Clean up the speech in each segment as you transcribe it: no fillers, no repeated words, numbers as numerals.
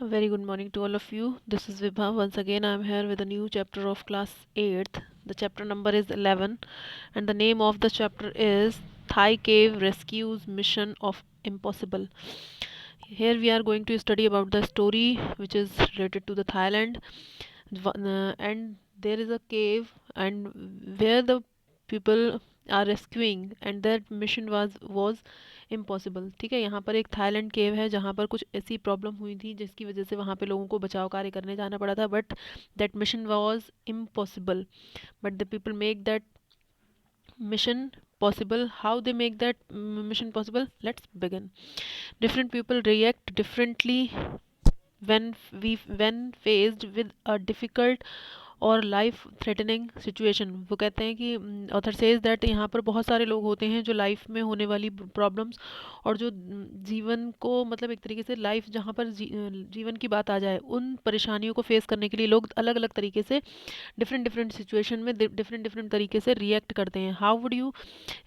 A very good morning to all of you. This is Vibha. Once again, I am here with a new chapter of class 8th. The chapter number is 11, and the name of the chapter is Thai Cave Rescues Mission of Impossible. Here we are going to study about the story which is related to the Thailand, and there is a cave, and where the people are rescuing, and that mission was impossible. ठीक है, यहाँ पर एक Thailand केव है जहाँ पर कुछ ऐसी प्रॉब्लम हुई थी जिसकी वजह से वहाँ पे लोगों को बचाव कार्य करने जाना पड़ा था, but that mission was impossible. But the people make that mission possible. How they make that mission possible? Let's begin. Different people react differently when faced with a difficult और लाइफ थ्रेटनिंग सिचुएशन। वो कहते हैं कि author says that यहाँ पर बहुत सारे लोग होते हैं जो लाइफ में होने वाली प्रॉब्लम्स और जो जीवन को मतलब एक तरीके से लाइफ जहाँ पर जीवन की बात आ जाए उन परेशानियों को फेस करने के लिए लोग अलग अलग तरीके से डिफरेंट डिफरेंट सिचुएशन में डिफरेंट डिफरेंट तरीके से रिएक्ट करते हैं। How would you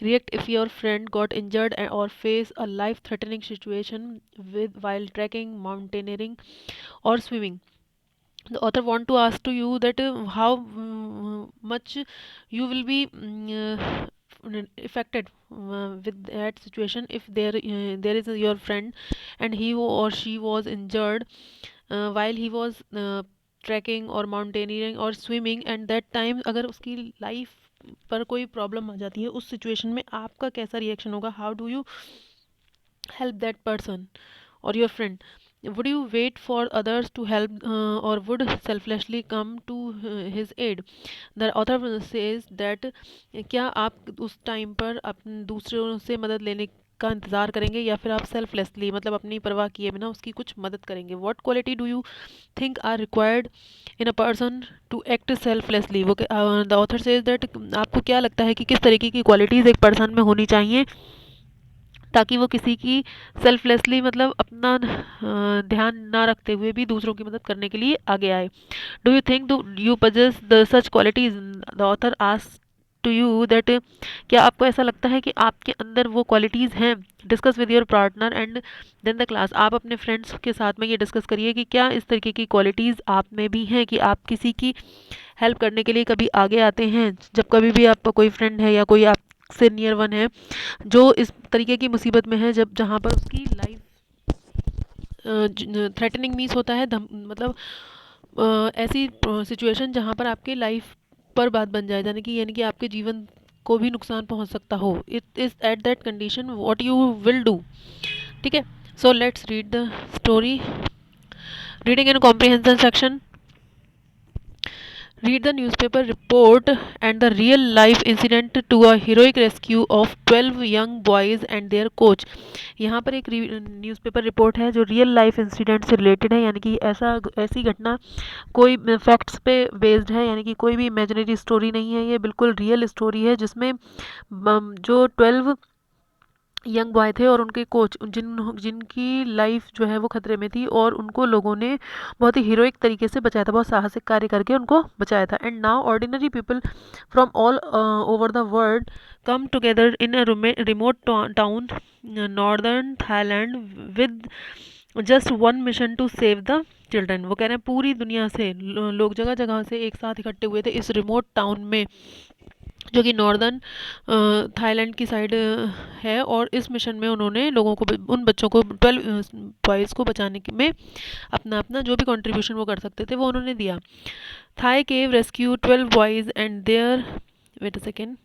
react if your friend got injured और face a life threatening situation with while trekking mountaineering और swimming? The author want to ask to you that how much you will be affected with that situation if there is your friend and he or she was injured while he was trekking or mountaineering or swimming, and that time अगर उसकी life पर कोई problem आ जाती है उस situation में आपका कैसा रिएक्शन होगा? How do you help that person or your friend? Would you wait for others to help or would selflessly come to his aid? The author says that क्या आप उस टाइम पर अपन दूसरों से मदद लेने का इंतज़ार करेंगे या फिर आप सेल्फलेसली मतलब अपनी परवाह किए बिना उसकी कुछ मदद करेंगे? What quality do you think are required in a person to act selflessly? वो द ऑथर सेज दैट आपको क्या लगता है कि किस तरीके की क्वालिटीज़ एक पर्सन में होनी चाहिए ताकि वो किसी की सेल्फलेसली मतलब अपना ध्यान ना रखते हुए भी दूसरों की मदद करने के लिए आगे आए? Do you think you possess the such qualities? The author ask to you that क्या आपको ऐसा लगता है कि आपके अंदर वो क्वालिटीज़ हैं? Discuss with your partner and then the class. आप अपने फ्रेंड्स के साथ में ये डिस्कस करिए कि क्या इस तरीके की क्वालिटीज़ आप में भी हैं कि आप किसी की हेल्प करने के लिए कभी आगे आते हैं। जब कभी भी आपका कोई फ्रेंड है या कोई आपसे नियर वन है जो इस तरीके की मुसीबत में है, जब जहाँ पर उसकी लाइफ थ्रेटनिंग मीन्स होता है मतलब ऐसी सिचुएशन जहाँ पर आपके लाइफ पर बात बन जाए, यानी कि आपके जीवन को भी नुकसान पहुँच सकता हो। It is at that condition what you will do. ठीक है, so let's read the story. Reading and comprehension section. Read the newspaper report and the real life incident to a heroic rescue of 12 young boys and their coach। यहाँ पर एक newspaper report है जो real life incident से related है, यानी कि ऐसी घटना कोई फैक्ट्स पे बेस्ड है, यानी कि कोई भी इमेजिनरी स्टोरी नहीं है, ये बिल्कुल रियल स्टोरी है जिसमें जो 12 यंग बॉय थे और उनके कोच जिनकी लाइफ जो है वो खतरे में थी और उनको लोगों ने बहुत ही हीरोइक तरीके से बचाया था, बहुत साहसिक कार्य करके उनको बचाया था। And now ordinary people from all over the world come together in a remote town northern Thailand with just one mission to save the children. वो कह रहे हैं पूरी दुनिया से लोग जगह जगह से एक साथ इकट्ठे हुए थे इस रिमोट टाउन में जो कि नॉर्दर्न थाईलैंड की साइड है, और इस मिशन में उन्होंने लोगों को उन बच्चों को 12 बॉयज़ को बचाने में अपना अपना जो भी कंट्रीब्यूशन वो कर सकते थे वो उन्होंने दिया। Thai cave rescue 12 boys and their wait a second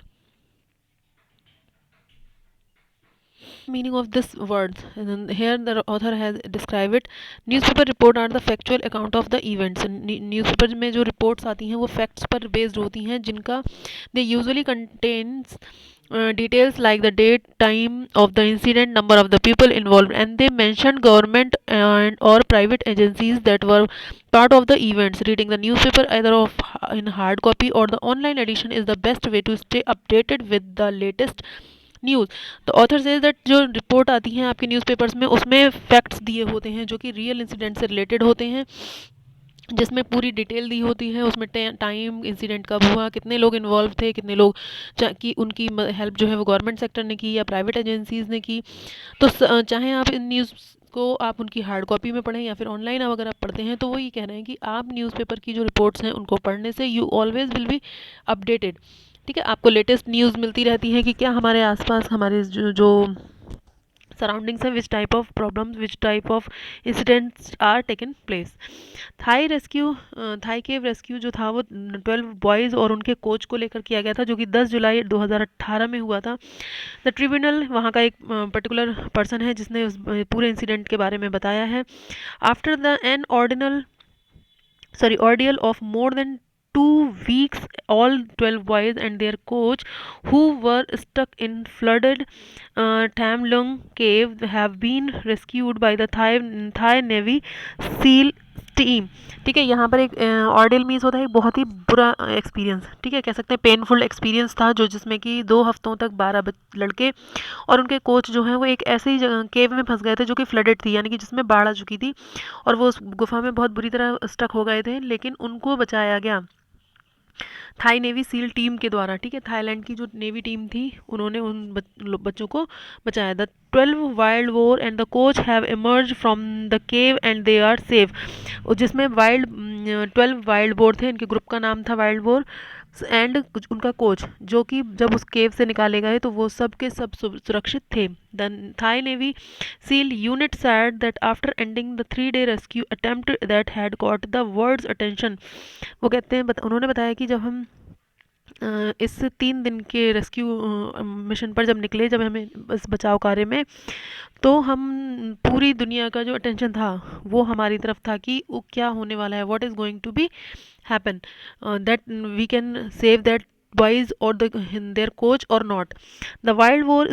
meaning of this words, and here the author has described it. Newspaper report are the factual account of the events। Newspaper में जो reports आती हैं वो facts पर based होती हैं जिनका they usually contains details like the date, time of the incident, number of the people involved, and they mention government and or private agencies that were part of the events. Reading the newspaper either in hard copy or the online edition is the best way to stay updated with the latest news. तो author says that जो report आती हैं आपके newspapers में उसमें facts दिए होते हैं जो कि रियल इंसिडेंट से रिलेटेड होते हैं, जिसमें पूरी डिटेल दी होती है। उसमें टाइम, इंसिडेंट कब हुआ, कितने लोग इन्वॉल्व थे, कितने लोग कि उनकी हेल्प जो है वो गवर्नमेंट सेक्टर ने की या प्राइवेट एजेंसीज़ ने की। तो चाहे आप इन न्यूज़ को आप उनकी हार्ड कॉपी में पढ़ें या फिर ऑनलाइन अगर आप पढ़ते हैं, तो वो ये कह रहे हैं कि आप न्यूज़पेपर की जो रिपोर्ट्स हैं उनको पढ़ने से you always will be updated. ठीक है, आपको लेटेस्ट न्यूज़ मिलती रहती है कि क्या हमारे आसपास हमारे जो जो सराउंडिंग्स है, which type of problems, which type of incidents are taken place. Thai cave rescue जो था वो 12 बॉयज़ और उनके कोच को लेकर किया गया था, जो कि 10 जुलाई 2018 में हुआ था। द ट्रिब्यूनल वहाँ का एक पर्टिकुलर पर्सन है जिसने उस पूरे इंसिडेंट के बारे में बताया है। After the an ordeal of more than 2 weeks, all 12 boys and their coach who were stuck in flooded Tham Luang cave have been rescued by the Thai Navy SEAL team. ठीक है, यहाँ पर एक ऑर्डियल मीन्स होता है एक बहुत ही बुरा एक्सपीरियंस। ठीक है, कह सकते हैं पेनफुल एक्सपीरियंस था, जो जिसमें कि 2 हफ्तों तक 12 लड़के और उनके कोच जो हैं वो एक ऐसी जगह केव में फंस गए थे जो कि फ्लडेड थी, यानी कि जिसमें बाढ़ आ चुकी थी, और वो उस गुफा में बहुत बुरी तरह स्टक हो गए थे, लेकिन उनको बचाया गया थाई नेवी सील टीम के द्वारा। ठीक है, थाईलैंड की जो नेवी टीम थी उन्होंने उन बच्चों को बचाया। The 12 wild boar and the coach have emerge from the cave and they are safe. जिसमें 12 वाइल्ड बोर थे, इनके ग्रुप का नाम था वाइल्ड बोर, एंड उनका कोच, जो कि जब उस केव से निकाले गए तो वो सब के सब सुरक्षित थे। The Thai navy seal unit said that after ending the 3-day rescue attempt that had caught the world's attention, वो कहते हैं उन्होंने बताया कि जब हम इस 3 दिन के रेस्क्यू मिशन पर जब निकले, जब हमें इस बचाव कार्य में, तो हम पूरी दुनिया का जो अटेंशन था वो हमारी तरफ था कि वो क्या होने वाला है, what is going to be happen, that we can save that boys or their coach or not. The Wild War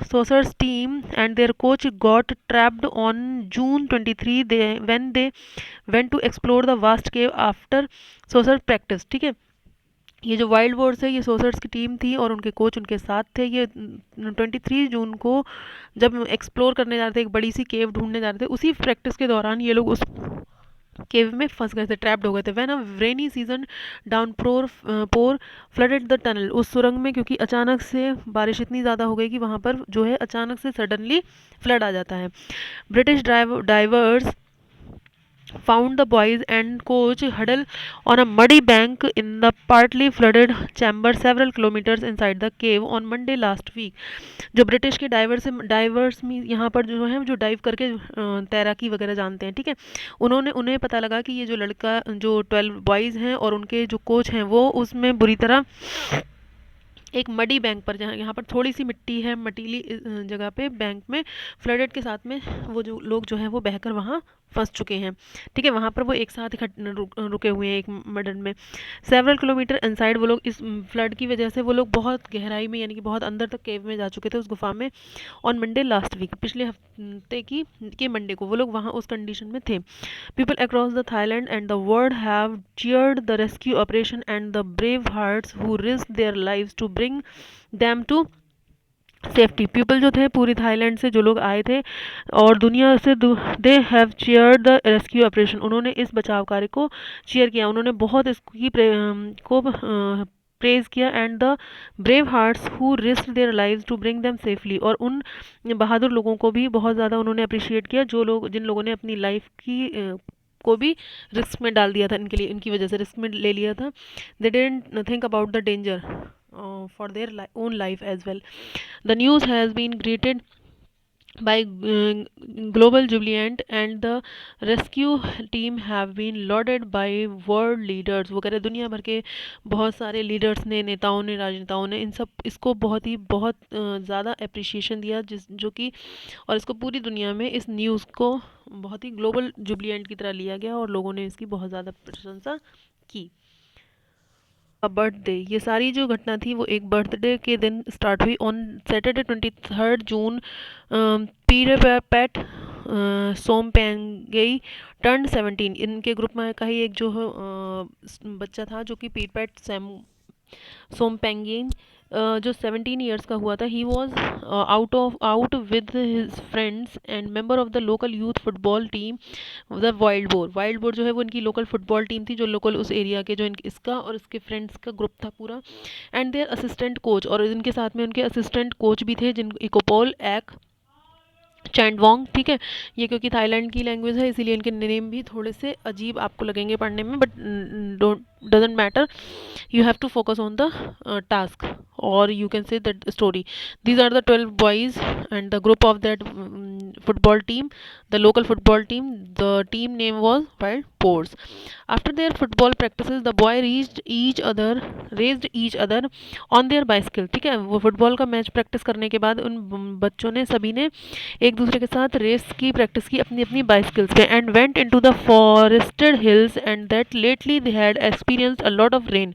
Saucers team and their coach got trapped on June 23 when they went to explore the vast cave after saucer practice। ठीक है, ये जो wild Wars है ये सोसर्स की team थी और उनके कोच उनके साथ थे। ये 23 जून को जब एक्सप्लोर करने जा रहे थे, एक बड़ी सी केव ढूंढने जा रहे थे, उसी प्रैक्टिस के दौरान ये लोग उस केव में फंस गए थे, ट्रैप्ड हो गए थे। When a rainy season downpour flooded the tunnel, उस सुरंग में क्योंकि अचानक से बारिश इतनी ज़्यादा हो गई कि वहाँ पर जो है अचानक से सडनली फ्लड आ जाता है। British diverse found the boys and coach huddled on a muddy bank in the partly flooded chamber several kilometers inside the cave on Monday last week। जो ब्रिटिश के डाइवर्स में यहाँ पर जो है जो डाइव करके तैराकी वगैरह जानते हैं, ठीक है, उन्हें पता लगा कि ये जो लड़का जो 12 बॉयज़ हैं और उनके जो कोच हैं वो उसमें बुरी तरह एक मडी बैंक पर, जहाँ यहाँ पर थोड़ी सी मिट्टी है, मटीली जगह पे बैंक में फ्लडेड के साथ में वो जो लोग जो हैं वो बहकर वहाँ फंस चुके हैं। ठीक है, वहाँ पर वो एक साथ रुके हुए हैं एक मडन में। सेवरल किलोमीटर इनसाइड वो लोग इस फ्लड की वजह से वो लोग बहुत गहराई में, यानी कि बहुत अंदर तक केव में जा चुके थे उस गुफा में। ऑन मंडे लास्ट वीक, पिछले हफ्ते के मंडे को वो लोग वहाँ उस कंडीशन में थे। People across the Thailand and the world have cheered the rescue operation and the brave hearts who risked their lives to bring them to safety. People जो थे पूरी थाईलैंड से जो लोग आए थे और दुनिया से they have chaired the rescue operation, उन्होंने इस बचाव कार्य को चेयर किया, उन्होंने बहुत इसकी प्रेज किया। And the brave hearts who risk their lives to bring them safely, और उन बहादुर लोगों को भी बहुत ज़्यादा उन्होंने अप्रिशिएट किया जिन लोगों ने अपनी लाइफ की को भी रिस्क में डाल दिया था, इनकी वजह से रिस्क में ले लिया था। They didn't think about the danger for their own life as well. The news has been greeted by global jubilant and the rescue team have been lauded by world leaders। वो कह रहे दुनिया भर के बहुत सारे लीडर्स ने, नेताओं ने, राजनेताओं ने इन सब इसको बहुत ज़्यादा अप्रिशिएशन दिया, जो कि और इसको पूरी दुनिया में इस न्यूज़ को बहुत ही ग्लोबल जुबिलियंट की तरह लिया गया और लोगों ने इसकी बहुत ज़्यादा प्रशंसा की। बर्थडे, ये सारी जो घटना थी वो एक बर्थडे के दिन स्टार्ट हुई। On Saturday 23 June Peerapat Sompiangjai turn 17। इनके ग्रुप में का ही एक जो बच्चा था जो कि पीटर पैट सोमपेंगिन जो 17 ईयर्स का हुआ था। He was out with his friends and member of the local youth football team the wild boar जो है वो इनकी लोकल फुटबॉल टीम थी, जो लोकल उस एरिया के जो इसका और इसके फ्रेंड्स का ग्रुप था पूरा। एंड देयर असिस्टेंट कोच, और इनके साथ में उनके असिस्टेंट कोच भी थे जिन इकोपोल एक चैंडवांग, ठीक है। ये क्योंकि थाईलैंड की लैंग्वेज है इसीलिए इनके नेम भी थोड़े से अजीब आपको लगेंगे पढ़ने में, but don't doesn't matter, you have to focus on the task, or you can say that story. These are the 12 boys and the group of that football team, the local football team. The team name was Wild Boars. After their football practices, the boy raised each other on their bicycle, ठीक है। वो football का match practice करने के बाद उन बच्चों ने सभी ने एक दूसरे के साथ रेस की प्रैक्टिस की अपनी अपनी बाइसिकल्स पे, and went into the forested hills and that lately they had experienced a lot of rain.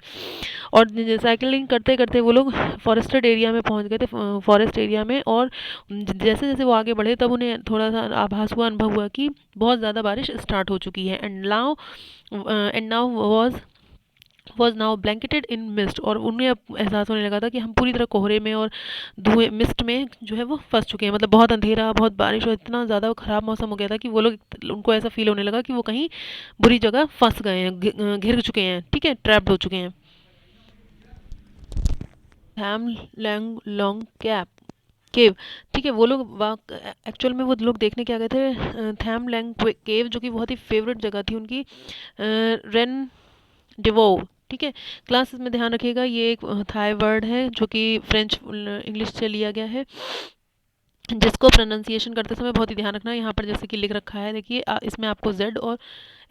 और साइकिलिंग करते करते वो लोग फॉरेस्टेड एरिया में पहुंच गए थे, फॉरेस्ट एरिया में, और जैसे जैसे वो आगे बढ़े तब उन्हें थोड़ा सा आभास हुआ, अनुभव हुआ कि बहुत ज़्यादा बारिश स्टार्ट हो चुकी है। And now was now blanketed in mist, और उन्हें अब एहसास होने लगा था कि हम पूरी तरह कोहरे में और धुएं मिस्ट में जो है वो फंस चुके हैं। मतलब बहुत अंधेरा, बहुत बारिश और इतना ज़्यादा ख़राब मौसम हो गया था कि वो लोग, उनको ऐसा फील होने लगा कि वो कहीं बुरी जगह फंस गए हैं, घिर चुके हैं, ठीक है, ट्रैप्ड हो चुके हैं। हैम लैंग लॉन्ग कैप केव, ठीक है। वो लोग एक्चुअल में वो लोग देखने क्या गए थे, थैम लैंग केव, जो कि बहुत ही फेवरेट जगह थी उनकी, रेन डिवो, ठीक है। क्लासेस में ध्यान रखिएगा, ये एक थाई वर्ड है जो कि फ्रेंच इंग्लिश से लिया गया है, जिसको प्रोनाउंसिएशन करते समय बहुत ही ध्यान रखना है। यहाँ पर जैसे कि लिख रखा है, देखिए इसमें आपको जेड और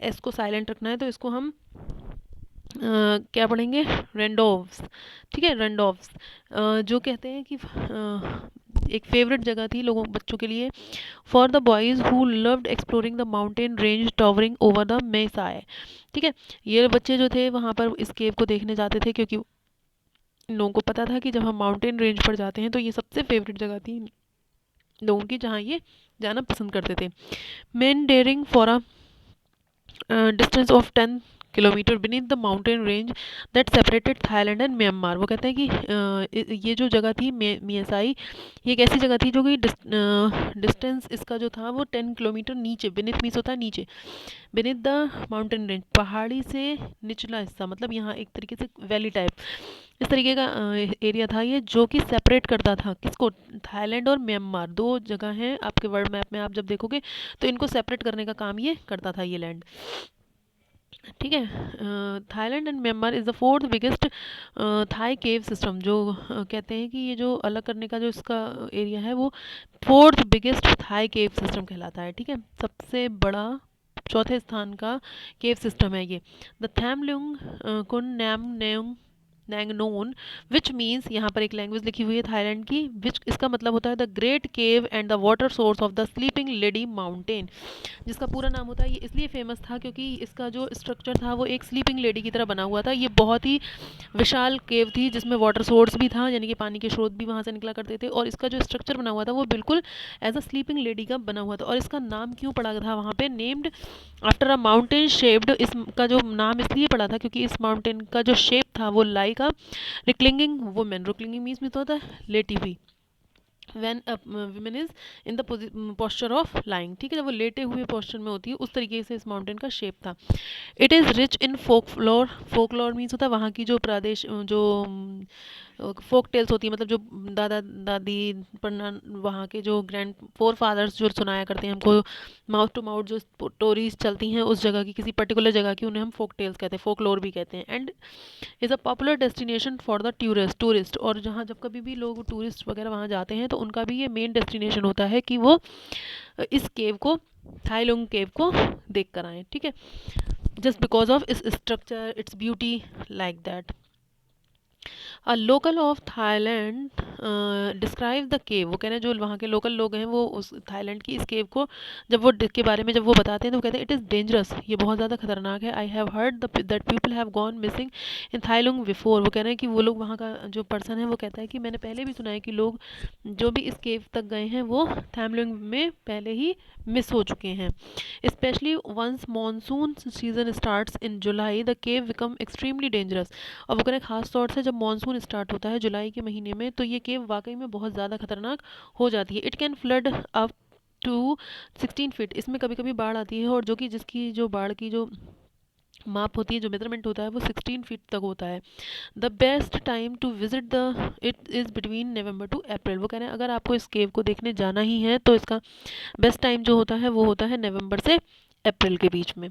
एस को साइलेंट रखना है, तो इसको हम क्या पढ़ेंगे, रेंडोव्स, ठीक है, रेंडोव्स। जो कहते हैं कि एक फेवरेट जगह थी लोगों बच्चों के लिए, for the boys who loved exploring the mountain range towering over the Mesai, ठीक है। ये बच्चे जो थे वहाँ पर इस केव को देखने जाते थे, क्योंकि इन लोगों को पता था कि जब हम माउंटेन रेंज पर जाते हैं तो ये सबसे फेवरेट जगह थी लोगों की, जहाँ ये जाना पसंद करते थे। Meandering for a distance of 10 kilometre beneath the mountain range that separated Thailand and Myanmar. वो कहते हैं कि ये जो जगह थी मियासाई, ये एक ऐसी जगह थी जो कि डिस्टेंस इसका जो था वो 10 किलोमीटर नीचे, बीनीथ मीन्स होता है नीचे, बीनीथ द माउंटेन रेंज, पहाड़ी से निचला हिस्सा, मतलब यहाँ एक तरीके से वैली टाइप, इस तरीके का एरिया था ये, जो कि सेपरेट करता था किसको, थाईलैंड और म्यांमार, दो जगह हैं आपके वर्ल्ड मैप में, आप जब देखोगे तो इनको सेपरेट करने का काम ये करता था ये लैंड, ठीक है। Thailand and Myanmar is the fourth biggest Thai cave system, जो कहते हैं कि ये जो अलग करने का जो इसका एरिया है वो fourth biggest Thai cave system कहलाता है, ठीक है। सबसे बड़ा चौथे स्थान का केव सिस्टम है ये। द थैमलुंग कुन नैम नेंग नैंगनोन, विच मीन्स, यहाँ पर एक लैंग्वेज लिखी हुई है थाईलैंड की, विच इसका मतलब होता है the great cave and the water source of the sleeping lady mountain. जिसका पूरा नाम होता है, ये इसलिए फेमस था क्योंकि इसका जो स्ट्रक्चर था वो एक स्लीपिंग लेडी की तरह बना हुआ था। ये बहुत ही विशाल केव थी जिसमें वाटर सोर्स भी था, यानी कि पानी के स्रोत भी वहाँ से निकला करते थे, और इसका जो स्ट्रक्चर बना हुआ था वो बिल्कुल एज अ स्लीपिंग लेडी का बना हुआ था। और इसका नाम क्यों पड़ा था वहाँ पे, named after a mountain shaped, इसका जो नाम इसलिए पड़ा था क्योंकि इस माउंटेन का जो शेप था वो लाइक अ रिक्लिंगिंग वुमेन, रिक्लिंगिंग मीन्स होता है लेटी हुई, when a woman is in the posture of lying, ठीक है, जब वो लेटे हुए पोस्चर में होती है, उस तरीके से इस माउंटेन का शेप था। It is rich in folklore, folklore means होता है वहाँ की जो प्रदेश जो फोक टेल्स होती है, मतलब जो दादा दादी पढ़ना, वहाँ के जो ग्रैंड फोर फादर्स जो सुनाया करते हैं हमको, माउथ टू माउथ जो स्टोरीज चलती हैं उस जगह की, किसी पर्टिकुलर जगह की, उन्हें हम फोक टेल्स कहते हैं, फोकलोर भी कहते हैं। And is a popular destination for the tourist, और जहाँ जब कभी भी लोग टूरिस्ट वगैरह वहाँ जाते हैं तो उनका भी ये मेन डेस्टिनेशन होता है कि वो इस केव को, थाईलुंग केव को देख कर आएँ, ठीक है, जस्ट बिकॉज ऑफ इस structure, its beauty, like that. A local of Thailand describe the cave, वो कह रहे हैं जो वहाँ के लोकल लोग हैं वो उस थाईलैंड की इस केव को जब वो के बारे में जब वो बताते हैं तो वो कहते हैं इट इज़ डेंजरस, ये बहुत ज़्यादा खतरनाक है। I have heard that people have gone missing in Tham Luang before, वो कह रहे हैं कि वो लोग वहाँ का जो पर्सन है वो कहता है कि मैंने पहले भी सुना है कि लोग जो भी इस केव तक गए हैं वो थाईलुंग में पहले ही मिस हो चुके हैं। Especially once monsoon season starts in July the cave become extremely dangerous, और वो कह रहे हैं खास तौर से जब मानसून स्टार्ट होता है जुलाई के महीने में तो ये केव वाकई में बहुत ज़्यादा खतरनाक हो जाती है। It can flood up to 16 feet, इसमें कभी कभी बाढ़ आती है, और जो कि जिसकी जो बाढ़ की जो माप होती है, जो मेजरमेंट होता है वो 16 फीट तक होता है। The best time to visit the it is between November to April. वो कह रहे हैं अगर आपको इस केव को देखने जाना ही है तो इसका बेस्ट टाइम जो होता है वो होता है नवंबर से अप्रैल के बीच में।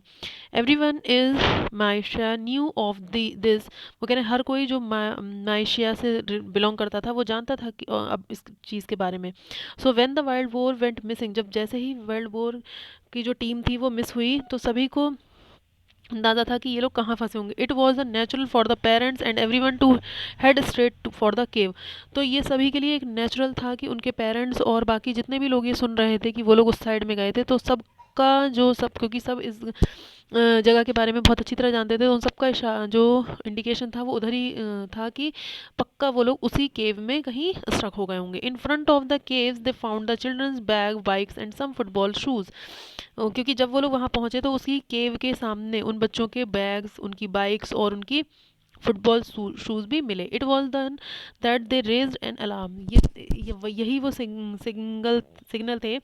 एवरीवन इज माइशिया न्यू ऑफ द दिस। वो कह रहे हैं हर कोई जो माइशिया से बिलोंग करता था वो जानता था कि अब इस चीज़ के बारे में। So when the world war went missing, जब जैसे ही वर्ल्ड वॉर की जो टीम थी वो मिस हुई तो सभी को अंदाजा था कि ये लोग कहाँ फंसे होंगे। It was a natural for the parents and every one two head straight for the केव। तो ये सभी के लिए एक नेचुरल था कि उनके पेरेंट्स और बाकी जितने भी लोग ये सुन रहे थे कि वो लोग उस साइड में गए थे, तो सबका जो सब, क्योंकि सब इस जगह के बारे में बहुत अच्छी तरह जानते थे, उन सबका जो इंडिकेशन था वो उधर ही था कि पक्का वो लोग उसी केव में कहीं स्ट्रक हो गए होंगे। In front of the caves they found the children's bag bikes and some football shoes. क्योंकि जब वो लोग वहाँ पहुँचे तो उसी केव के सामने उन बच्चों के बैग्स, उनकी बाइक्स और उनकी फुटबॉल शूज़ भी मिले। It was then that they raised an alarm. यही वो सिग्नल थे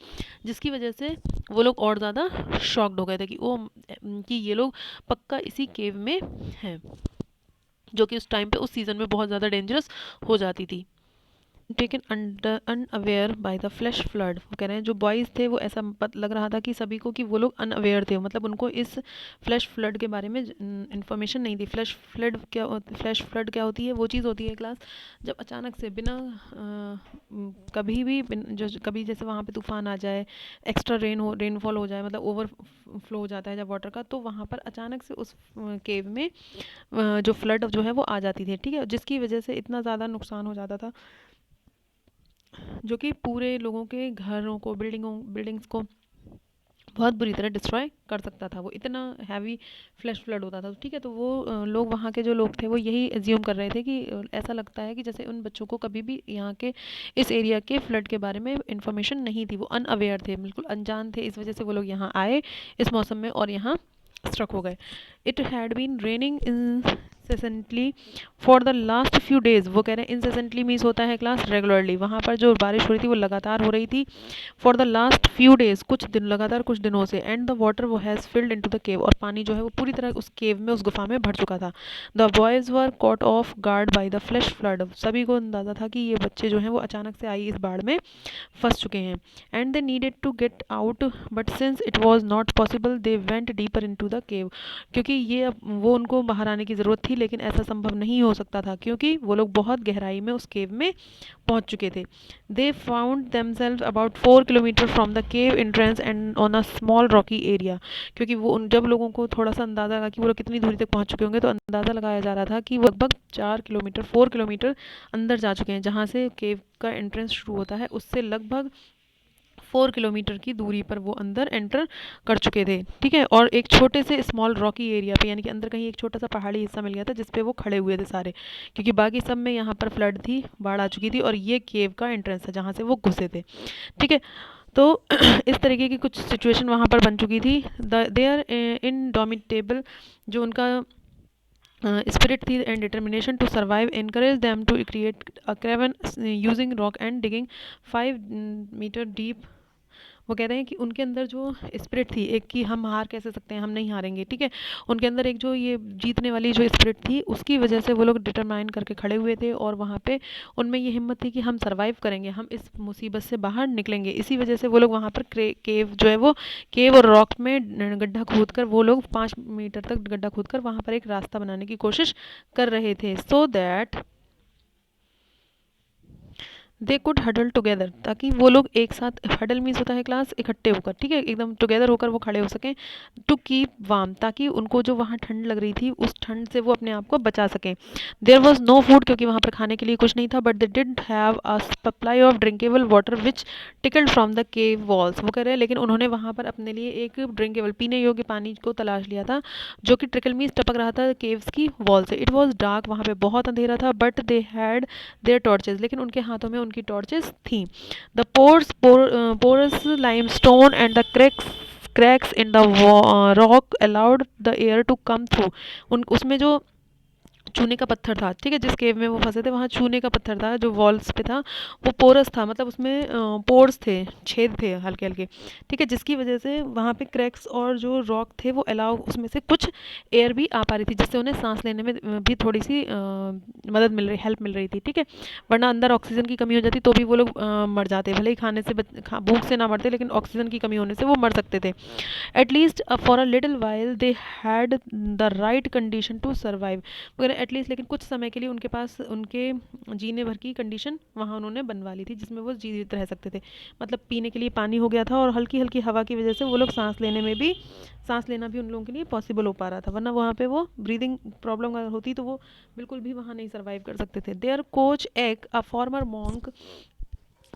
जिसकी वजह से वो लोग और ज़्यादा शॉक्ड हो गए थे कि ओ कि ये लोग पक्का इसी केव में हैं, जो कि उस टाइम पे उस सीज़न में बहुत ज़्यादा डेंजरस हो जाती थी। Taken under unaware by the flash flood. वो कह रहे हैं जो बॉयज़ थे वो ऐसा लग रहा था कि सभी को कि वो लोग अनअवेयर थे, मतलब उनको इस फ्लैश फ्लड के बारे में इंफॉर्मेशन नहीं थी। फ्लैश फ्लड क्या होती है? वो चीज़ होती है क्लास जब अचानक से बिना कभी भी जो कभी जैसे वहाँ पे तूफान आ जाए, एक्स्ट्रा रेनफॉल हो जाए, मतलब ओवर फ्लो हो जाता है जब वाटर का, तो वहाँ पर अचानक से उस केव में जो फ्लड जो है वो आ जाती थी, ठीक है, जिसकी वजह से इतना ज़्यादा नुकसान हो जाता था जो कि पूरे लोगों के घरों को, बिल्डिंग्स को बहुत बुरी तरह डिस्ट्रॉय कर सकता था। वो इतना हैवी फ्लैश फ्लड होता था, ठीक है। तो वो लोग, वहाँ के जो लोग थे वो यही एज्यूम कर रहे थे कि ऐसा लगता है कि जैसे उन बच्चों को कभी भी यहाँ के इस एरिया के फ्लड के बारे में इंफॉर्मेशन नहीं थी, वो अनअवेयर थे, बिल्कुल अनजान थे। इस वजह से वो लोग यहाँ आए इस मौसम में और यहाँ स्ट्रक हो गए। It had been raining incessantly for the last few days. वो कह रहे हैं इंसेसेंटली मीन्स होता है क्लास रेगुलरली। वहाँ पर जो बारिश हो रही थी वो लगातार हो रही थी। For the last few days, कुछ दिन, लगातार कुछ दिनों से। एंड द वाटर वो हैज़ फिल्ड इनटू द केव, और पानी जो है वो पूरी तरह उस केव में, उस गुफा में भर चुका था। The boys were caught of guard by the flash flood. सभी को अंदाज़ा था कि ये बच्चे जो हैं वो अचानक से आई इस बाढ़ में फंस चुके हैं। And they needed to get out but since it was not possible they went deeper into the cave. क्योंकि ये वो उनको बाहर आने की ज़रूरत थी, लेकिन ऐसा संभव नहीं हो सकता था क्योंकि वो लोग बहुत गहराई में उस केव में पहुंच चुके थे। They found themselves about 4 kilometre from the cave entrance and on a small Rocky area. क्योंकि वो जब लोगों को थोड़ा सा अंदाज़ा लगा कि वो लोग कितनी दूरी तक पहुंच चुके होंगे, तो अंदाज़ा लगाया जा रहा था कि वो लगभग 4 किलोमीटर, 4 किलोमीटर अंदर जा चुके हैं। जहाँ से केव का एंट्रेंस शुरू होता है उससे लगभग 4 किलोमीटर की दूरी पर वो अंदर एंटर कर चुके थे, ठीक है। और एक छोटे से स्मॉल रॉकी एरिया पे, यानी कि अंदर कहीं एक छोटा सा पहाड़ी हिस्सा मिल गया था जिस पे वो खड़े हुए थे सारे, क्योंकि बाकी सब में यहाँ पर फ्लड थी, बाढ़ आ चुकी थी, और ये केव का एंट्रेंस था जहाँ से वो घुसे थे, ठीक है। तो इस तरीके की कुछ सिचुएशन वहाँ पर बन चुकी थी। दे आर इनडोमिटेबल, जो उनका spirit थी and determination to survive encouraged them to create a cavern using rock and digging 5 meter deep। वो कह रहे हैं कि उनके अंदर जो स्पिरिट थी एक, कि हम हार कैसे सकते हैं, हम नहीं हारेंगे, ठीक है। उनके अंदर एक जो ये जीतने वाली जो स्पिरिट थी उसकी वजह से वो लोग डिटरमाइन करके खड़े हुए थे, और वहाँ पे उनमें ये हिम्मत थी कि हम सरवाइव करेंगे, हम इस मुसीबत से बाहर निकलेंगे। इसी वजह से वो लोग वहाँ पर केव जो है वो केव और रॉक में गड्ढा खोद कर, वो लोग 5 मीटर तक गड्ढा खोद कर वहाँ पर एक रास्ता बनाने की कोशिश कर रहे थे, so that they could huddle together, ताकि वो लोग एक साथ, हडल मीन्स होता है क्लास इकट्ठे होकर, ठीक है, एकदम टुगेदर होकर वो खड़े हो सकें। टू कीप वार्म, ताकि उनको जो वहाँ ठंड लग रही थी उस ठंड से वो अपने आप को बचा सकें। देयर वॉज नो फूड, क्योंकि वहाँ पर खाने के लिए कुछ नहीं था, but they did have a supply of drinkable water which tickled from the cave walls. वो कह रहे हैं लेकिन उन्होंने वहाँ पर अपने लिए एक ड्रिंकेबल, पीने योग्य पानी को तलाश लिया था, जो कि ट्रिकल मीन्स टपक रहा था केव्स की वॉल से। इट वॉज डार्क, वहाँ पे बहुत अंधेरा था, but they had their torches, लेकिन उनके हाथों में उनकी टॉर्चेस थी। The porous limestone and the cracks in the rock allowed the air to come through. उन उसमें जो चूने का पत्थर था, ठीक है, जिस केव में वो फंसे थे वहाँ चूने का पत्थर था जो वॉल्स पे था, वो पोरस था, मतलब उसमें पोर्स थे, छेद थे हल्के हल्के, ठीक है, जिसकी वजह से वहाँ पे क्रैक्स और जो रॉक थे वो अलाउ, उसमें से कुछ एयर भी आ पा रही थी, जिससे उन्हें सांस लेने में भी थोड़ी सी मदद मिल रही, हेल्प मिल रही थी, ठीक है। वरना अंदर ऑक्सीजन की कमी हो जाती तो भी वो लोग मर जाते, भले ही खाने से भूख से ना मरते, लेकिन ऑक्सीजन की कमी होने से वो मर सकते थे। At least for a little while they had the right condition to survive, मगर एटलीस्ट लेकिन कुछ समय के लिए उनके पास उनके जीने भर की कंडीशन वहाँ उन्होंने बनवा ली थी, जिसमें वो जीवित रह सकते थे। मतलब पीने के लिए पानी हो गया था, और हल्की हल्की हवा की वजह से वो लोग सांस लेने में भी, सांस लेना भी उन लोगों के लिए पॉसिबल हो पा रहा था, वरना वहाँ पे वो ब्रीदिंग प्रॉब्लम अगर होती तो वो बिल्कुल भी वहाँ नहीं सर्वाइव कर सकते थे। देयर कोच एक a former monk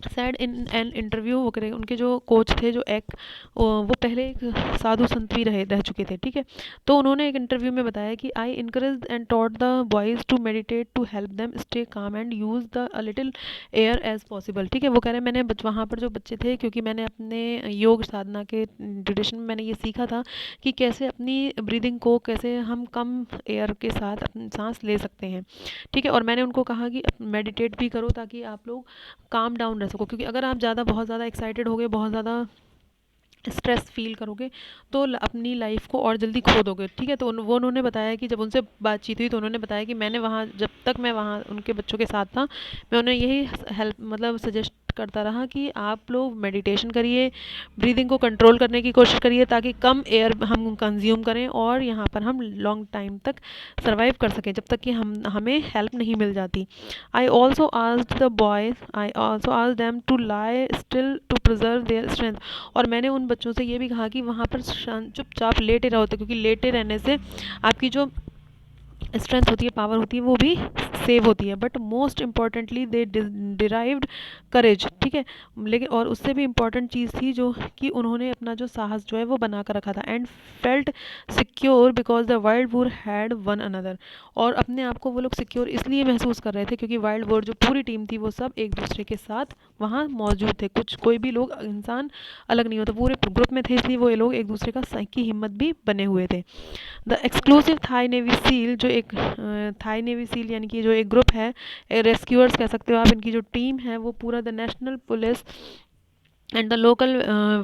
sad in an interview, वो करे उनके जो कोच थे जो एक, वो पहले एक साधु संत भी रह चुके थे, ठीक है। तो उन्होंने एक इंटरव्यू में बताया कि I encourage and taught the boys to meditate to help them stay calm and use the a little air as possible, ठीक है। वो कह रहे हैं मैंने वहाँ पर जो बच्चे थे, क्योंकि मैंने अपने योग साधना के ड्यूरेशन में मैंने ये सीखा था कि कैसे अपनी ब्रीदिंग को, कैसे हम कम एयर के साथ अपनी सांस ले सकते हैं, ठीक है। और मैंने उनको कहा कि मेडिटेट भी करो ताकि आप लोग काम डाउन रह सको, क्योंकि अगर आप ज़्यादा बहुत ज़्यादा एक्साइटेड होगे, बहुत ज़्यादा स्ट्रेस फील करोगे तो अपनी लाइफ को और जल्दी खो दोगे, ठीक है। तो वो उन्होंने बताया कि जब उनसे बातचीत हुई तो उन्होंने बताया कि मैंने वहाँ, जब तक मैं वहाँ उनके बच्चों के साथ था, मैं उन्हें यही हेल्प मतलब सजेस्ट करता रहा कि आप लोग मेडिटेशन करिए, ब्रीदिंग को कंट्रोल करने की कोशिश करिए ताकि कम एयर हम कंज्यूम करें और यहाँ पर हम लॉन्ग टाइम तक सर्वाइव कर सकें, जब तक कि हमें हेल्प नहीं मिल जाती। I also asked them to lie still to preserve their strength, और मैंने उन बच्चों से ये भी कहा कि वहाँ पर चुपचाप लेटे रहो, क्योंकि लेटे रहने से आपकी जो स्ट्रेंथ होती है, पावर होती है, वो भी सेव होती है, but most importantly they derived courage, ठीक है। लेकिन और उससे भी इम्पॉर्टेंट चीज़ थी जो कि उन्होंने अपना जो साहस जो है वो बना कर रखा था, and felt secure because the wild वोर हैड वन अनदर, और अपने आप को वो लोग सिक्योर इसलिए महसूस कर रहे थे क्योंकि वाइल्ड वोर जो पूरी टीम थी वो सब एक दूसरे के साथ वहाँ मौजूद थे, कुछ कोई भी लोग इंसान अलग नहीं होता, पूरे ग्रुप में थे, इसलिए वो ये लोग एक दूसरे का की हिम्मत भी बने हुए थे। The exclusive Thai navy seal, जो एक थाई नेवी सील यानी कि जो एक ग्रुप है, रेस्क्यूअर्स कह सकते हो आप, इनकी जो टीम है वो पूरा the national police and the local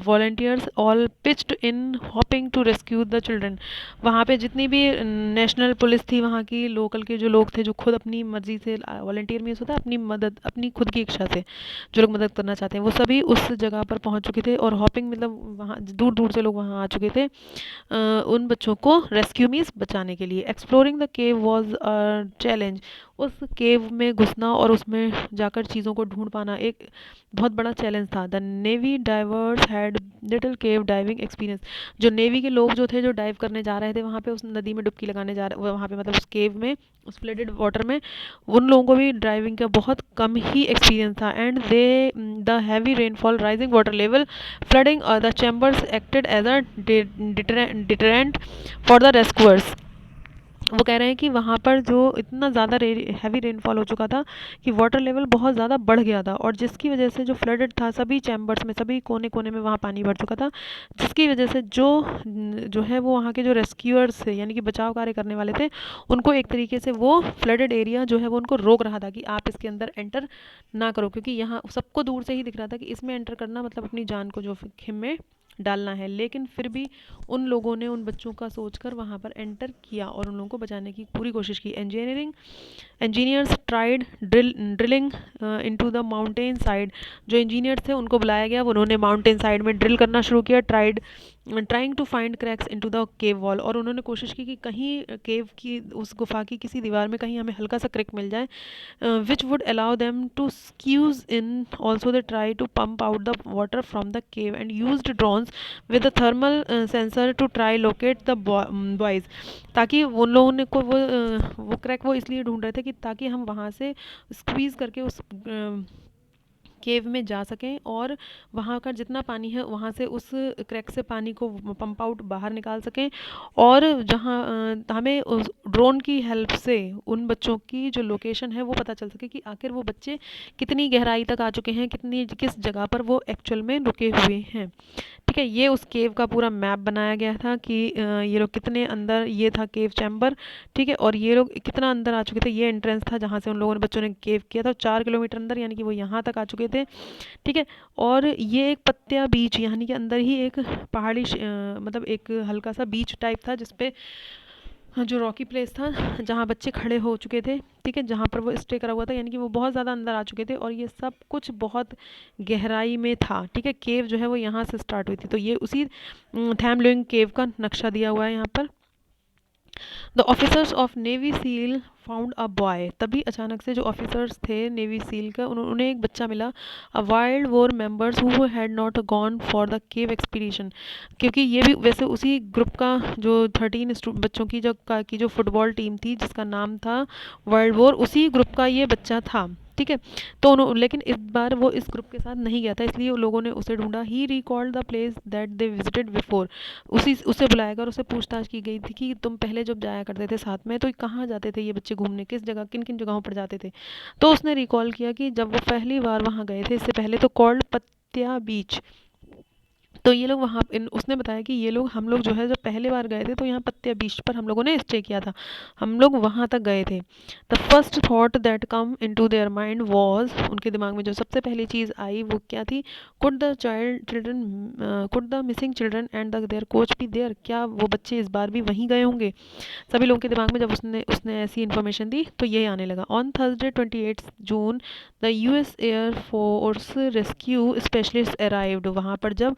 volunteers all pitched in hoping to rescue the children. वहाँ पे जितनी भी नेशनल पुलिस थी, वहाँ की लोकल के जो लोग थे जो खुद अपनी मर्जी से, वॉल्टियर मीन्स होता है अपनी मदद, अपनी खुद की इच्छा से जो लोग मदद करना चाहते हैं, वो सभी उस जगह पर पहुँच चुके थे, और हॉपिंग मतलब वहाँ दूर दूर से लोग वहाँ आ चुके थे उन बच्चों को रेस्क्यू मीन्स बचाने के लिए। Exploring the cave was a challenge, उस केव में घुसना और उसमें जाकर चीज़ों को ढूंढ पाना एक बहुत बड़ा चैलेंज था। The navy diverse had little cave diving experience, जो नेवी के लोग जो थे जो डाइव करने जा रहे थे वहाँ पे, उस नदी में डुबकी लगाने जा रहे, वहाँ पे मतलब उस केव में, उस फ्लडेड वाटर में, उन लोगों को भी ड्राइविंग का बहुत कम ही एक्सपीरियंस था। And they the heavy rainfall, rising water level, flooding the chambers acted as a deterrent for the rescuers. वो कह रहे हैं कि वहाँ पर जो इतना ज़्यादा हैवी रेनफॉल हो चुका था कि वाटर लेवल बहुत ज़्यादा बढ़ गया था, और जिसकी वजह से जो फ्लडेड था, सभी चैम्बर्स में, सभी कोने कोने में वहाँ पानी भर चुका था, जिसकी वजह से जो है वो वहाँ के जो रेस्क्यूअर्स थे यानी कि बचाव कार्य करने वाले थे, उनको एक तरीके से वो फ्लडेड एरिया जो है वो उनको रोक रहा था कि आप इसके अंदर एंटर ना करो, क्योंकि यहाँ सबको दूर से ही दिख रहा था कि इसमें एंटर करना मतलब अपनी जान को जो खिम में डालना है। लेकिन फिर भी उन लोगों ने उन बच्चों का सोचकर वहाँ पर एंटर किया और उन लोगों को बचाने की पूरी कोशिश की। Engineers tried drilling into the mountain side, जो इंजीनियर्स थे उनको बुलाया गया, उन्होंने माउंटेन साइड में ड्रिल करना शुरू किया, trying to find cracks into the cave wall, और उन्होंने कोशिश की कि कहीं केव की, उस गुफा की किसी दीवार में कहीं हमें हल्का सा क्रैक मिल जाए, which would allow them to squeeze in. Also, they try to pump out the water from the cave and used drones with a thermal sensor to try locate the boys. ताकि उन लोगों ने को वो crack वो इसलिए ढूंढ रहे थे कि ताकि हम वहाँ से स्क्वीज करके उस केव में जा सकें और वहाँ का जितना पानी है वहाँ से उस क्रैक से पानी को पंप आउट बाहर निकाल सकें। और जहाँ हमें उस ड्रोन की हेल्प से उन बच्चों की जो लोकेशन है वो पता चल सके कि आखिर वो बच्चे कितनी गहराई तक आ चुके हैं, कितनी किस जगह पर वो एक्चुअल में रुके हुए हैं। ठीक है, ये उस केव का पूरा मैप बनाया गया था कि ये लोग कितने अंदर, ये था केव चैम्बर। ठीक है, और ये लोग कितना अंदर आ चुके थे, ये एंट्रेंस था जहाँ से उन लोगों ने बच्चों ने केव किया था, 4 किलोमीटर अंदर, यानी कि वो यहाँ तक आ चुके थे। ठीक है, और ये एक पत्तिया बीच, यानी कि अंदर ही एक पहाड़ी मतलब एक हल्का सा बीच टाइप था जिसपे जो रॉकी प्लेस था जहाँ बच्चे खड़े हो चुके थे। ठीक है, जहाँ पर वो स्टे करा हुआ था, यानी कि वो बहुत ज़्यादा अंदर आ चुके थे और ये सब कुछ बहुत गहराई में था। ठीक है, केव जो है वो यहाँ से स्टार्ट हुई थी। तो ये उसी थैम लुइंग केव का नक्शा दिया हुआ है यहाँ पर। The officers of navy seal found a boy, तभी अचानक से जो ऑफिसर्स थे नेवी सील का, उन्हें एक बच्चा मिला। A wild boar members who had not gone for the cave expedition, क्योंकि ये भी वैसे उसी ग्रुप का जो 13 बच्चों की जो फुटबॉल टीम थी जिसका नाम था वर्ल्ड वॉर, उसी ग्रुप का ये बच्चा था। ठीक है, तो उन्होंने, लेकिन इस बार वो इस ग्रुप के साथ नहीं गया था, इसलिए लोगों ने उसे ढूंढा। ही recalled the place that they visited before, उसे बुलाया गया और उससे पूछताछ की गई थी कि तुम पहले जब जाया करते थे साथ में तो कहाँ जाते थे ये बच्चे घूमने, किस जगह, किन किन जगहों पर जाते थे। तो उसने रिकॉल किया कि जब वो पहली बार वहाँ गए थे, इससे पहले तो कॉल्ड पत्या बीच, तो ये लोग वहाँ उसने बताया कि ये लोग, हम लोग जो है जब पहले बार गए थे तो यहाँ पत्तिया बीच पर हम लोगों ने स्टे किया था, हम लोग वहाँ तक गए थे। The first thought that come into their mind was, उनके दिमाग में जो सबसे पहली चीज़ आई वो क्या थी, could the missing children and their coach be there, क्या वो बच्चे इस बार भी वहीं गए होंगे। सभी लोगों के दिमाग में जब उसने उसने ऐसी इन्फॉर्मेशन दी तो ये आने लगा। On Thursday 28 June the US air force rescue specialist arrived, वहाँ पर जब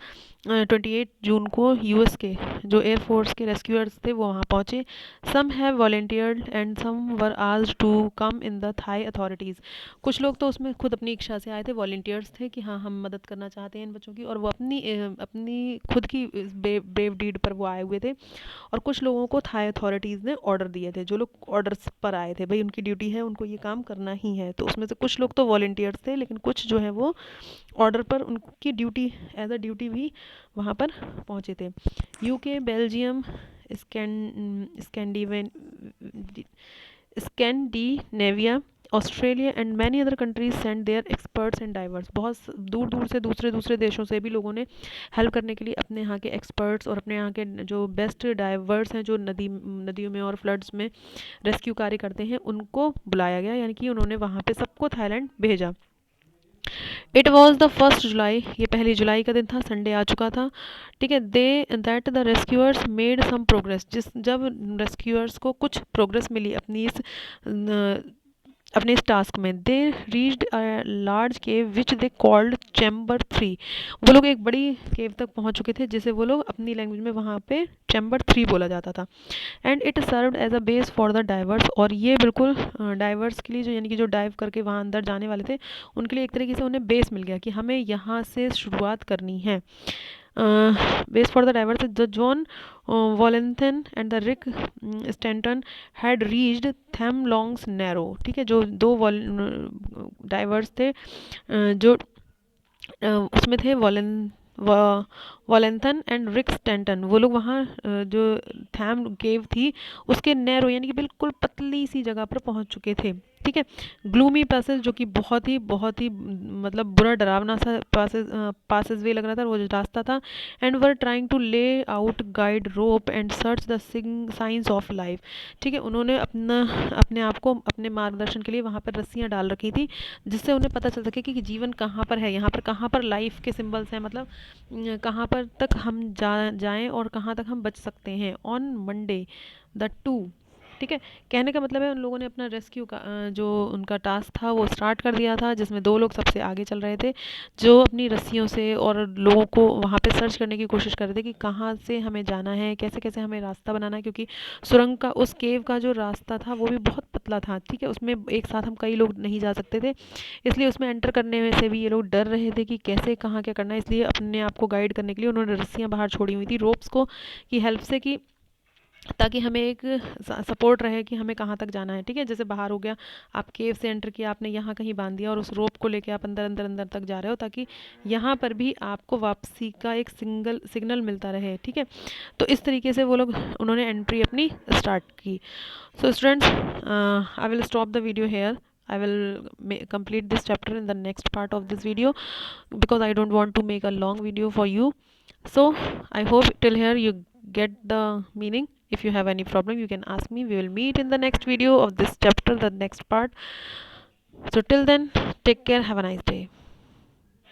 28 जून को यूएस के जो एयरफोर्स के रेस्क्यूअर्स थे वो वहाँ पहुँचे। Some have volunteered and some were asked to come in the Thai authorities, कुछ लोग तो उसमें खुद अपनी इच्छा से आए थे, वॉलंटियर्स थे कि हाँ हम मदद करना चाहते हैं इन बच्चों की, और वो अपनी खुद की ब्रेव डीड पर वो आए हुए थे। और कुछ लोगों को थाई अथॉरिटीज़ ने ऑर्डर दिए थे, जो लोग ऑर्डर्स पर आए थे, भाई उनकी ड्यूटी है, उनको ये काम करना ही है। तो उसमें से कुछ लोग तो वॉलंटियर्स थे, लेकिन कुछ जो है वो ऑर्डर पर, उनकी ड्यूटी एज अ ड्यूटी भी वहाँ पर पहुँचे थे। यूके, बेल्जियम, स्कैंडिवेन Scandinavia, Australia and many other countries send their experts and divers, बहुत दूर दूर से दूसरे दूसरे देशों से भी लोगों ने हेल्प करने के लिए अपने यहाँ के एक्सपर्ट्स और अपने यहाँ के जो बेस्ट डाइवर्स हैं, जो नदियों में और फ्लड्स में रेस्क्यू कार्य करते हैं, उनको बुलाया गया, यानी कि उन्होंने वहाँ पे सबको थाईलैंड भेजा। इट वॉज द 1 जुलाई, ये 1 जुलाई का दिन था, संडे आ चुका था। ठीक है, they that the rescuers made some progress, जब रेस्क्यूअर्स को कुछ प्रोग्रेस मिली अपने इस टास्क में, they reached a large cave which they called chamber 3, वो लोग एक बड़ी केव तक पहुंच चुके थे जिसे वो लोग अपनी लैंग्वेज में वहाँ पे चैम्बर 3 बोला जाता था। And it served as a base for the divers, और ये बिल्कुल डाइवर्स के लिए, जो यानी कि जो डाइव करके वहाँ अंदर जाने वाले थे, उनके लिए एक तरीके से उन्हें बेस मिल गया कि हमें यहाँ से शुरुआत करनी है। Base for the divers, the John Volanthen and the Rick Stanton had reached Tham Luang's narrow. ठीक है, जो दो डाइवर्स थे, जो उसमें थे वॉलेंथन एंड रिक स्टैंटन, वो लोग वहाँ जो थैम केव थी उसके नैरो, यानी कि बिल्कुल पतली सी जगह पर पहुँच चुके थे। ठीक है, ग्लूमी पैसेज, जो कि बहुत ही मतलब बुरा डरावना सा पासेज वे लग रहा था, वो जो रास्ता था। एंड वर ट्राइंग टू ले out guide rope and search the science of life. ठीक है, उन्होंने अपने आप को अपने मार्गदर्शन के लिए वहाँ पर रस्सियाँ डाल रखी थी, जिससे उन्हें पता चल सके कि जीवन कहाँ पर है, यहाँ पर कहाँ पर लाइफ के सिंबल्स हैं, मतलब कहाँ पर तक हम जाएं और कहाँ तक हम बच सकते हैं। ऑन मंडे द 2, ठीक है, कहने का मतलब है उन लोगों ने अपना रेस्क्यू का जो उनका टास्क था वो स्टार्ट कर दिया था, जिसमें 2 लोग सबसे आगे चल रहे थे, जो अपनी रस्सियों से और लोगों को वहाँ पे सर्च करने की कोशिश कर रहे थे कि कहाँ से हमें जाना है, कैसे कैसे हमें रास्ता बनाना है, क्योंकि सुरंग का, उस केव का जो रास्ता था वो भी बहुत पतला था। ठीक है, उसमें एक साथ हम कई लोग नहीं जा सकते थे, इसलिए उसमें एंटर करने में से भी ये लोग डर रहे थे कि कैसे कहाँ क्या करना है, इसलिए अपने आप को गाइड करने के लिए उन्होंने रस्सियाँ बाहर छोड़ी हुई थी रोप्स को की हेल्प से, कि ताकि हमें एक सपोर्ट रहे कि हमें कहाँ तक जाना है। ठीक है, जैसे बाहर हो गया, आप केव से एंटर किया, आपने यहाँ कहीं बांध दिया और उस रोप को लेके आप अंदर अंदर अंदर तक जा रहे हो, ताकि यहाँ पर भी आपको वापसी का एक सिग्नल मिलता रहे। ठीक है, तो इस तरीके से वो लोग उन्होंने एंट्री अपनी स्टार्ट की। So students, I will stop the video here. I will complete this chapter in the next part of this video, because I don't want to make a long video for you. So I hope till here you get the meaning. If you have any problem, you can ask me. We will meet in the next video of this chapter, the next part. So till then, take care. Have a nice day.